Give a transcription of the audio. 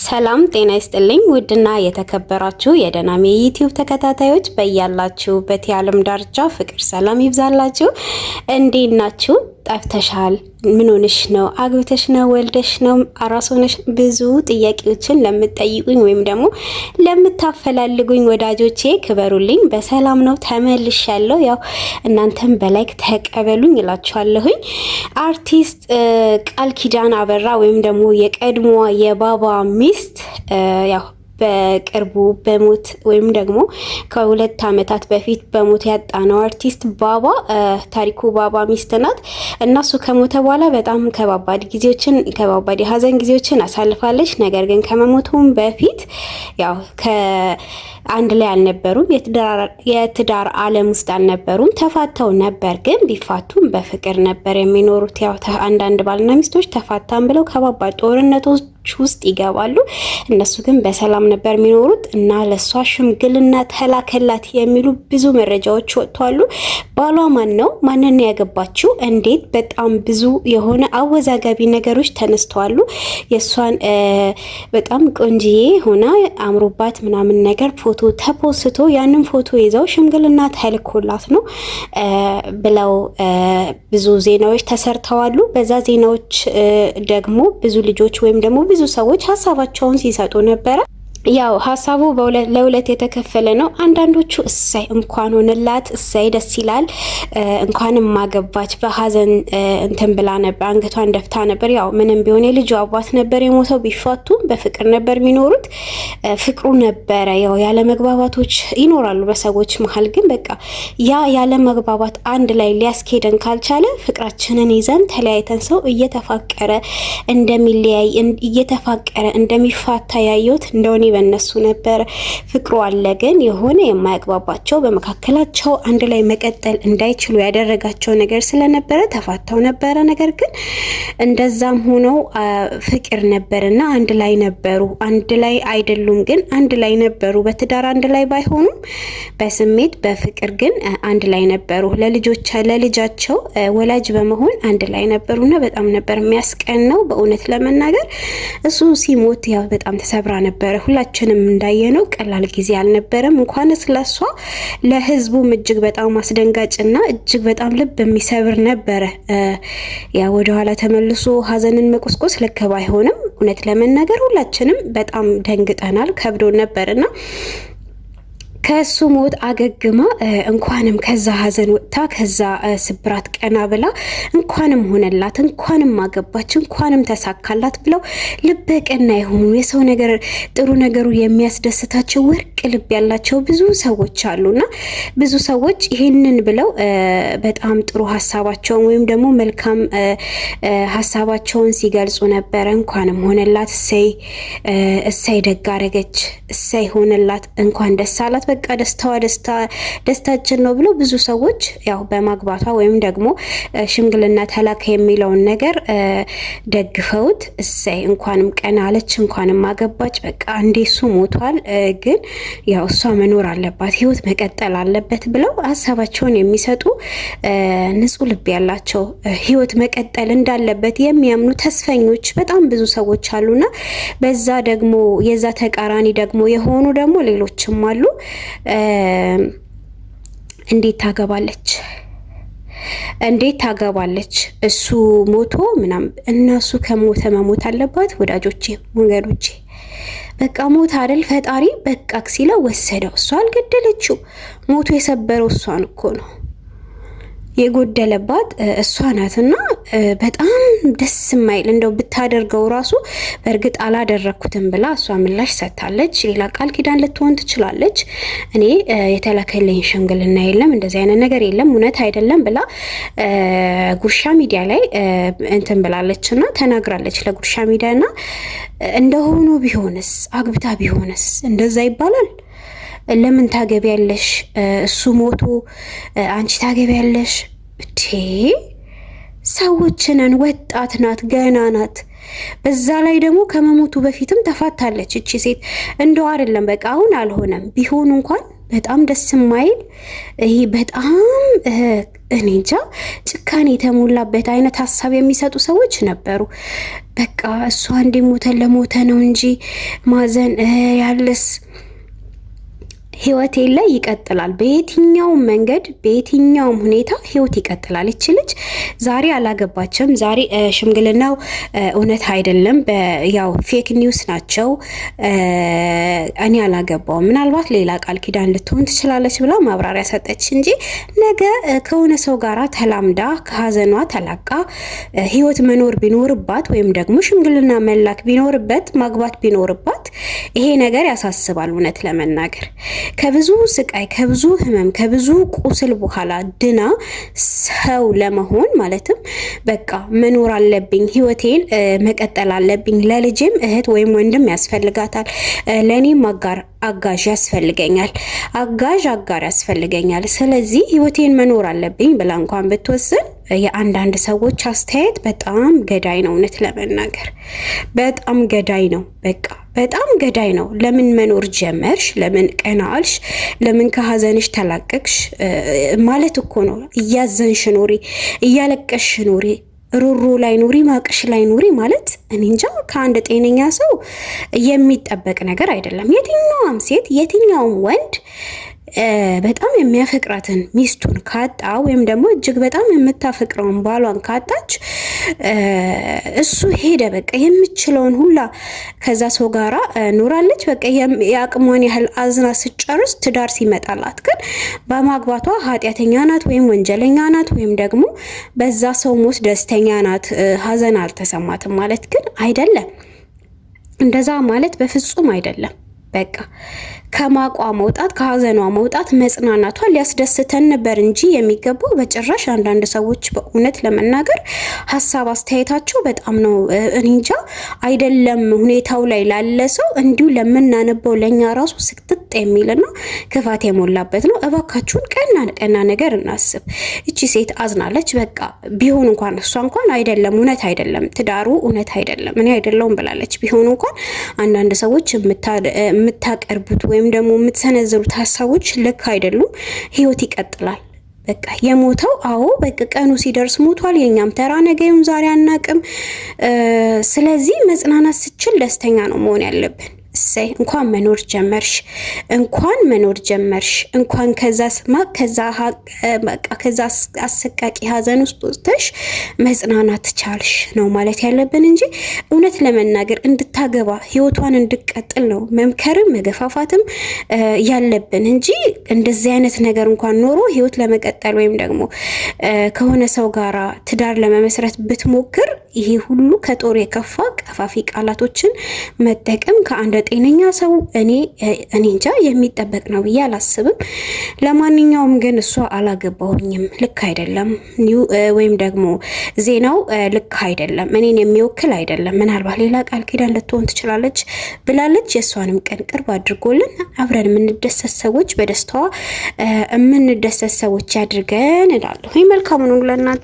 ሰላም ጤና ይስጥልኝ። ውድና የተከበራችሁ የደናሜ ዩቲዩብ ተከታታዮች በያላችሁበት የዓለም ዳርቻ ፍቅር ሰላም ይብዛላችሁ። እንዴት ናችሁ? ጠፍተሻል፣ ምን ሆነሽ ነው? አግብተሽ ነው? ወልደሽ ነው? አራስ ሆነሽ? ብዙ ጥያቄዎችን ለምትጠይቁኝ ወይም ደግሞ ለምታፈላልጉኝ ወዳጆቼ ክበሩልኝ። በሰላም ነው ተመልሻለሁ። ያው እናንተም በላይክ ተቀበሉኝ እላችኋለሁኝ። አርቲስት ቃል ኪዳን አበራ ወይም ደግሞ የቀድሞዋ የባባ ሚስት ያው በቅርቡ በሞት ወይም ደግሞ ከ2 ዓመታት በፊት በሞት ያጣነው አርቲስት ባባ ታሪኩ ባባ ሚስት ናት። እናሱ ከሞተ በኋላ በጣም ከባባድ የሀዘን ጊዜዎችን አሳልፋለች። ነገር ግን ከመሞቱም በፊት ያው አንድ ላይ አልነበሩም። የትዳር ዓለም ውስጥ አልነበሩም። ተፋተው ነበር፣ ግን ቢፋቱም በፍቅር ነበር የሚኖሩት። ያው አንዳንድ ባልና ሚስቶች ተፋታም ብለው ከባባድ ጦርነቶች ውስጥ ይገባሉ። እነሱ ግን በሰላም ነበር የሚኖሩት እና ለሷ ሽምግልና ተላከላት የሚሉ ብዙ መረጃዎች ወጥቷሉ። ባሏ ማን ነው? ማንን ያገባችው? እንዴት? በጣም ብዙ የሆነ አወዛጋቢ ነገሮች ተነስተዋሉ። የሷን በጣም ቆንጂዬ ሆና አምሮባት ምናምን ነገር ፎቶ ተፖስቶ ያንን ፎቶ ይዘው ሽምግልና ተልኮላት ነው ብለው ብዙ ዜናዎች ተሰርተዋሉ። በዛ ዜናዎች ደግሞ ብዙ ልጆች ወይም ደግሞ ብዙ ሰዎች ሀሳባቸውን ሲሰጡ ነበረ። ያው ሀሳቡ ለሁለት የተከፈለ ነው። አንዳንዶቹ እሳይ እንኳን ሆነላት፣ እሳይ ደስ ይላል፣ እንኳንም ማገባች፣ በሀዘን እንትን ብላ ነበር፣ አንገቷን ደፍታ ነበር። ያው ምንም ቢሆን የልጁ አባት ነበር የሞተው። ቢፋቱ በፍቅር ነበር የሚኖሩት። ፍቅሩ ነበረ። ያው ያለ መግባባቶች ይኖራሉ በሰዎች መሀል፣ ግን በቃ ያ ያለ መግባባት አንድ ላይ ሊያስኬደን ካልቻለ ፍቅራችንን ይዘን ተለያይተን ሰው እየተፋቀረ እንደሚለያይ እየተፋቀረ እንደሚፋታ ያየሁት እንደሆነ በእነሱ ነበር። ፍቅሩ አለ፣ ግን የሆነ የማያግባባቸው በመካከላቸው አንድ ላይ መቀጠል እንዳይችሉ ያደረጋቸው ነገር ስለነበረ ተፋተው ነበረ። ነገር ግን እንደዛም ሆነው ፍቅር ነበርና አንድ ላይ ነበሩ። አንድ ላይ አይደሉም፣ ግን አንድ ላይ ነበሩ። በትዳር አንድ ላይ ባይሆኑም በስሜት በፍቅር ግን አንድ ላይ ነበሩ። ለልጃቸው ወላጅ በመሆን አንድ ላይ ነበሩና በጣም ነበር የሚያስቀናው። በእውነት ለመናገር እሱ ሲሞት ያው በጣም ተሰብራ ነበረ። ሁላችንም እንዳየነው ቀላል ጊዜ አልነበረም። እንኳንስ ለሷ ለህዝቡም እጅግ በጣም አስደንጋጭና እጅግ በጣም ልብ የሚሰብር ነበረ። ያ ወደ ኋላ ተመልሶ ሀዘንን መቆስቆስ ልክ ባይሆንም እውነት ለመናገር ሁላችንም በጣም ደንግጠናል፣ ከብዶን ነበርና ከሱ ሞት አገግማ እንኳንም ከዛ ሀዘን ወጥታ ከዛ ስብራት ቀና ብላ እንኳንም ሆነላት፣ እንኳንም አገባች፣ እንኳንም ተሳካላት ብለው ልበ ቀና የሆኑ የሰው ነገር ጥሩ ነገሩ የሚያስደስታቸው ወርቅ ልብ ያላቸው ብዙ ሰዎች አሉና ብዙ ሰዎች ይህንን ብለው በጣም ጥሩ ሀሳባቸውን ወይም ደግሞ መልካም ሀሳባቸውን ሲገልጹ ነበረ። እንኳንም ሆነላት፣ እሰይ ደግ አደረገች፣ እሰይ ሆነላት፣ እንኳን ደስ አላት፣ በቃ ደስታችን ነው ብሎ ብዙ ሰዎች ያው በማግባቷ ወይም ደግሞ ሽምግልና ተላከ የሚለውን ነገር ደግፈውት እሰይ እንኳንም ቀና አለች፣ እንኳንም አገባች፣ በቃ እንዴሱ ሞቷል፣ ግን ያው እሷ መኖር አለባት፣ ህይወት መቀጠል አለበት ብለው ሀሳባቸውን የሚሰጡ ንጹህ ልብ ያላቸው ህይወት መቀጠል እንዳለበት የሚያምኑ ተስፈኞች በጣም ብዙ ሰዎች አሉና በዛ ደግሞ የዛ ተቃራኒ ደግሞ የሆኑ ደግሞ ሌሎችም አሉ። እንዴት ታገባለች? እሱ ሞቶ ምናምን እነሱ ከሞተ መሞት አለባት። ወገኖቼ በቃ ሞት አይደል ፈጣሪ በቃ ሲለው ወሰደው። እሷ አልገደለችው። ሞቱ የሰበረው እሷን እኮ ነው፣ የጎደለባት እሷ ናትና በጣም ደስ የማይል እንደው ብታደርገው ራሱ በእርግጥ አላደረኩትም ብላ እሷ ምላሽ ሰጥታለች። ሌላ ቃል ኪዳን ልትሆን ትችላለች። እኔ የተላከልኝ ሽምግልና የለም፣ እንደዚህ አይነት ነገር የለም፣ እውነት አይደለም ብላ ጉርሻ ሚዲያ ላይ እንትን ብላለችና ተናግራለች ለጉርሻ ሚዲያና እንደሆኑ ቢሆንስ አግብታ ቢሆንስ እንደዛ ይባላል? ለምን ታገቢያለሽ? እሱ ሞቶ አንቺ ታገቢያለሽ? ሰዎችንን ወጣት ናት፣ ገና ናት። በዛ ላይ ደግሞ ከመሞቱ በፊትም ተፋታለች እቺ ሴት። እንደው አይደለም በቃ አሁን አልሆነም ቢሆን እንኳን በጣም ደስ የማይል ይሄ በጣም እኔ እንጃ ጭካኔ የተሞላበት አይነት ሀሳብ የሚሰጡ ሰዎች ነበሩ። በቃ እሷ እንዲሞተ ለሞተ ነው እንጂ ማዘን ያለስ ህይወት የለ ይቀጥላል። በየትኛውም መንገድ በየትኛውም ሁኔታ ህይወት ይቀጥላል። እቺ ልጅ ዛሬ አላገባችም። ዛሬ ሽምግልናው እውነት አይደለም፣ ያው ፌክ ኒውስ ናቸው። እኔ አላገባውም፣ ምናልባት ሌላ ቃል ኪዳን ልትሆን ትችላለች ብላ ማብራሪያ ሰጠች እንጂ ነገ ከሆነ ሰው ጋራ ተላምዳ ከሀዘኗ ተላቃ ህይወት መኖር ቢኖርባት ወይም ደግሞ ሽምግልና መላክ ቢኖርበት ማግባት ቢኖርባት ይሄ ነገር ያሳስባል። እውነት ለመናገር ከብዙ ስቃይ ከብዙ ህመም ከብዙ ቁስል በኋላ ድና ሰው ለመሆን ማለትም በቃ መኖር አለብኝ፣ ህይወቴን መቀጠል አለብኝ፣ ለልጄም እህት ወይም ወንድም ያስፈልጋታል፣ ለኔም አጋዥ ያስፈልገኛል፣ አጋር ያስፈልገኛል፣ ስለዚህ ህይወቴን መኖር አለብኝ ብላ እንኳን ብትወስን የአንዳንድ ሰዎች አስተያየት በጣም ገዳይ ነው። እውነት ለመናገር በጣም ገዳይ ነው። በቃ በጣም ገዳይ ነው። ለምን መኖር ጀመርሽ? ለምን ቀና አልሽ? ለምን ከሀዘንሽ ተላቀቅሽ? ማለት እኮ ነው። እያዘንሽ ኑሪ፣ እያለቀሽ ኑሪ፣ ሩሩ ላይ ኑሪ፣ ማቅሽ ላይ ኑሪ ማለት እኔ እንጃ ከአንድ ጤነኛ ሰው የሚጠበቅ ነገር አይደለም። የትኛውም ሴት የትኛውም ወንድ በጣም የሚያፈቅራትን ሚስቱን ካጣ ወይም ደግሞ እጅግ በጣም የምታፈቅረውን ባሏን ካጣች እሱ ሄደ በቃ የምችለውን ሁላ ከዛ ሰው ጋራ ኑራለች። በቃ የአቅሟን ያህል አዝና ስጨርስ ትዳር ሲመጣላት ግን በማግባቷ ኃጢአተኛ ናት ወይም ወንጀለኛ ናት ወይም ደግሞ በዛ ሰው ሞት ደስተኛ ናት፣ ሀዘን አልተሰማትም ማለት ግን አይደለም። እንደዛ ማለት በፍጹም አይደለም። በቃ ከማቋ መውጣት ከሀዘኗ መውጣት መጽናናቷ ሊያስደስተን ነበር እንጂ የሚገባው በጭራሽ። አንዳንድ ሰዎች በእውነት ለመናገር ሀሳብ አስተያየታቸው በጣም ነው እኔ እንጃ አይደለም ሁኔታው ላይ ላለ ሰው እንዲሁ ለምናነበው ለኛ ራሱ ስቅጥጥ የሚልና ክፋት የሞላበት ነው። እባካችሁን ቀና ነገር እናስብ። እቺ ሴት አዝናለች። በቃ ቢሆን እንኳን እሷ እንኳን አይደለም እውነት አይደለም ትዳሩ እውነት አይደለም እኔ አይደለሁም ብላለች። ቢሆን እንኳን አንዳንድ ሰዎች የምታቀርቡት ወይም ደግሞ የምትሰነዝሩት ሀሳቦች ልክ አይደሉም። ህይወት ይቀጥላል። በቃ የሞተው አዎ በቃ ቀኑ ሲደርስ ሞቷል። የኛም ተራ ነገም ዛሬ አናቅም። ስለዚህ መጽናናት ስችል ደስተኛ ነው መሆን ያለብን። እሰይ እንኳን መኖር ጀመርሽ፣ እንኳን ከዛ ስማ ከዛ አሰቃቂ ሀዘን ውስጥ ወጥተሽ መጽናናት ቻልሽ ነው ማለት ያለብን እንጂ እውነት ለመናገር እንድታገባ ህይወቷን እንድቀጥል ነው መምከርም መገፋፋትም ያለብን እንጂ እንደዚህ አይነት ነገር እንኳን ኖሮ ህይወት ለመቀጠል ወይም ደግሞ ከሆነ ሰው ጋራ ትዳር ለመመስረት ብትሞክር ይሄ ሁሉ ከጦር የከፋ ቀፋፊ ቃላቶችን መጠቀም ከአንድ ጤነኛ ሰው እኔ እንጃ የሚጠበቅ ነው ብዬ አላስብም። ለማንኛውም ግን እሷ አላገባሁኝም ልክ አይደለም ወይም ደግሞ ዜናው ልክ አይደለም፣ እኔን የሚወክል አይደለም፣ ምናልባት ሌላ ቃል ኪዳን ልትሆን ትችላለች ብላለች። የእሷንም ቀን ቅርብ አድርጎልን አብረን የምንደሰት ሰዎች በደስታዋ የምንደሰት ሰዎች ያድርገን እላለሁ። መልካም ነው ለእናንተ።